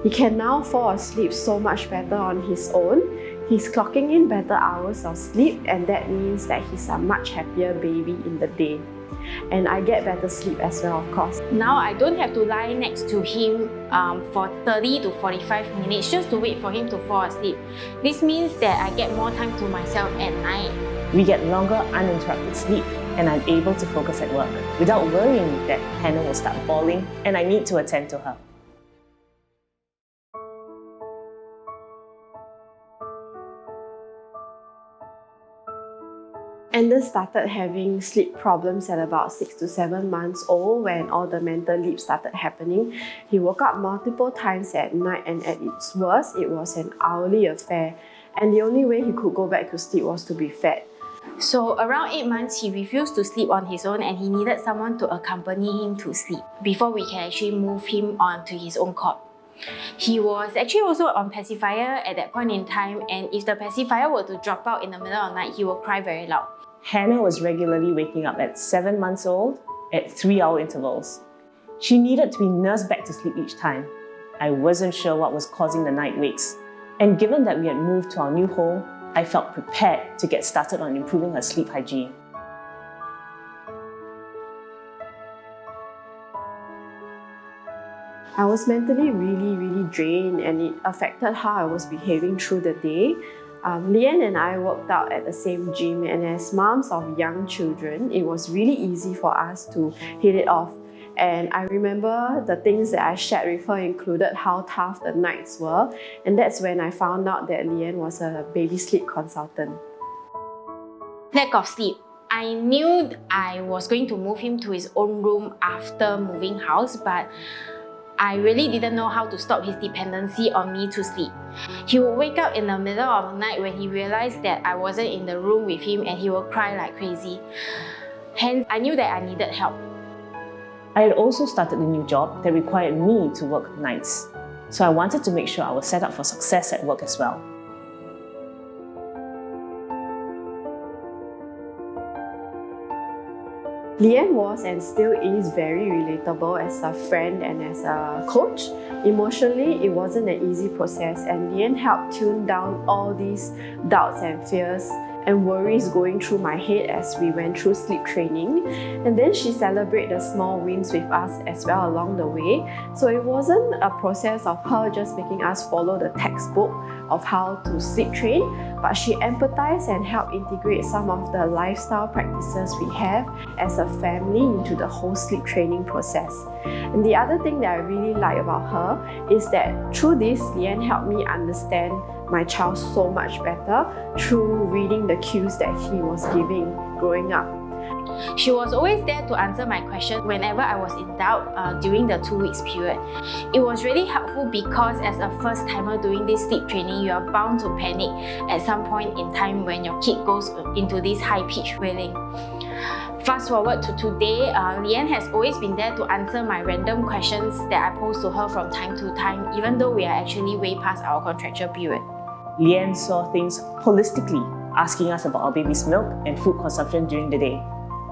He can now fall asleep so much better on his own. He's clocking in better hours of sleep, and that means that he's a much happier baby in the day. And I get better sleep as well, of course. Now I don't have to lie next to him for 30 to 45 minutes just to wait for him to fall asleep. This means that I get more time to myself at night. We get longer uninterrupted sleep, and I'm able to focus at work without worrying that Hannah will start bawling and I need to attend to her. Anders started having sleep problems at about 6 to 7 months old when all the mental leaps started happening. He woke up multiple times at night, and at its worst, it was an hourly affair. And the only way he could go back to sleep was to be fed. So around 8 months, he refused to sleep on his own and he needed someone to accompany him to sleep before we can actually move him on to his own cot. He was actually also on pacifier at that point in time, and if the pacifier were to drop out in the middle of the night, he would cry very loud. Hannah was regularly waking up at 7 months old at 3-hour intervals. She needed to be nursed back to sleep each time. I wasn't sure what was causing the night wakes, and given that we had moved to our new home, I felt prepared to get started on improving her sleep hygiene. I was mentally really drained, and it affected how I was behaving through the day. Leanne and I worked out at the same gym, and as moms of young children, it was really easy for us to hit it off. And I remember the things that I shared with her included how tough the nights were, and that's when I found out that Leanne was a baby sleep consultant. Lack of sleep. I knew I was going to move him to his own room after moving house, but I really didn't know how to stop his dependency on me to sleep. He would wake up in the middle of the night when he realized that I wasn't in the room with him, and he would cry like crazy. Hence, I knew that I needed help. I had also started a new job that required me to work nights, so I wanted to make sure I was set up for success at work as well. Leanne was and still is very relatable as a friend and as a coach. Emotionally, it wasn't an easy process, and Leanne helped tune down all these doubts and fears and worries going through my head as we went through sleep training. And then she celebrated the small wins with us as well along the way. So it wasn't a process of her just making us follow the textbook of how to sleep train, but she empathized and helped integrate some of the lifestyle practices we have as a family into the whole sleep training process. And the other thing that I really like about her is that through this, Leanne helped me understand my child so much better through reading the cues that he was giving growing up. She was always there to answer my question whenever I was in doubt during the 2 weeks period. It was really helpful because as a first timer doing this sleep training, you are bound to panic at some point in time when your kid goes into this high-pitched wailing. Fast forward to today, Leanne has always been there to answer my random questions that I pose to her from time to time, even though we are actually way past our contractual period. Leanne saw things holistically, asking us about our baby's milk and food consumption during the day,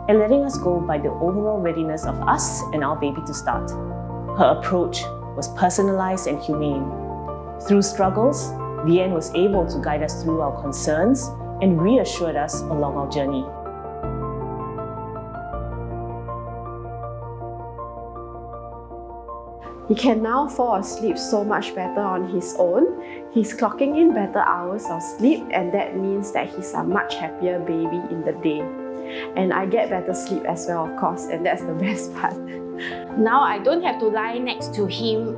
and letting us go by the overall readiness of us and our baby to start. Her approach was personalized and humane. Through struggles, Leanne was able to guide us through our concerns and reassured us along our journey. He can now fall asleep so much better on his own. He's clocking in better hours of sleep, and that means that he's a much happier baby in the day. And I get better sleep as well, of course, and that's the best part. Now I don't have to lie next to him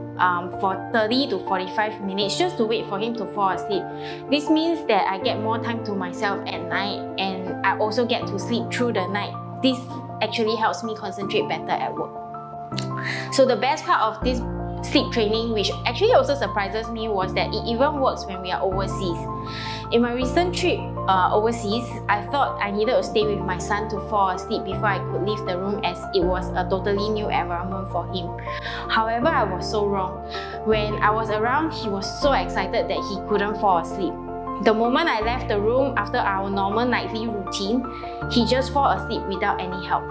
for 30 to 45 minutes just to wait for him to fall asleep. This means that I get more time to myself at night, and I also get to sleep through the night. This actually helps me concentrate better at work. So the best part of this sleep training, which actually also surprises me, was that it even works when we are overseas. In my recent trip overseas, I thought I needed to stay with my son to fall asleep before I could leave the room, as it was a totally new environment for him. However, I was so wrong. When I was around, he was so excited that he couldn't fall asleep. The moment I left the room after our normal nightly routine, he just fell asleep without any help.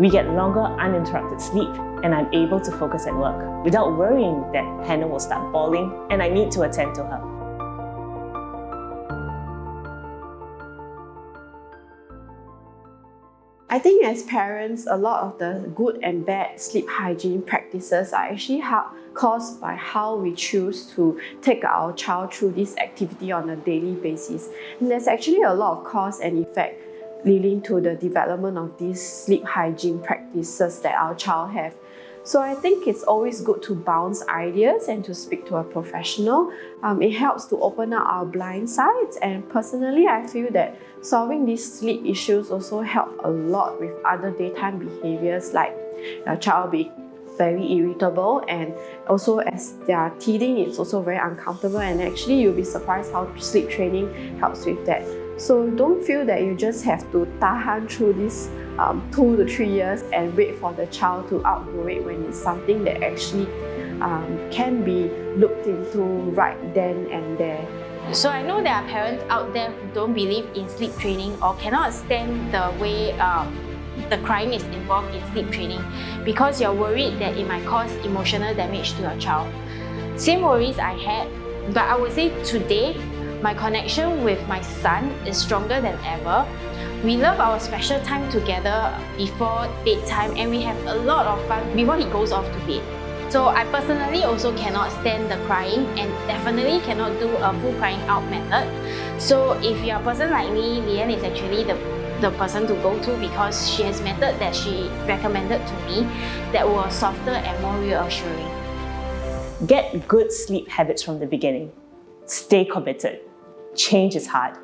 We get longer uninterrupted sleep, and I'm able to focus at work without worrying that Hannah will start bawling and I need to attend to her. I think as parents, a lot of the good and bad sleep hygiene practices are actually caused by how we choose to take our child through this activity on a daily basis. And there's actually a lot of cause and effect leading to the development of these sleep hygiene practices that our child have. So I think it's always good to bounce ideas and to speak to a professional. It helps to open up our blind sides, and personally I feel that solving these sleep issues also help a lot with other daytime behaviors, like a child being very irritable, and also as they are teething, it's also very uncomfortable, and actually you'll be surprised how sleep training helps with that. So don't feel that you just have to tahan through this 2 to 3 years and wait for the child to outgrow it, when it's something that actually can be looked into right then and there. So I know there are parents out there who don't believe in sleep training or cannot stand the way the crying is involved in sleep training because you're worried that it might cause emotional damage to your child. Same worries I had, but I would say today, my connection with my son is stronger than ever. We love our special time together before bedtime, and we have a lot of fun before he goes off to bed. So I personally also cannot stand the crying and definitely cannot do a full crying out method. So if you're a person like me, Leanne is actually the person to go to because she has method that she recommended to me that was softer and more reassuring. Get good sleep habits from the beginning. Stay committed. Change is hard.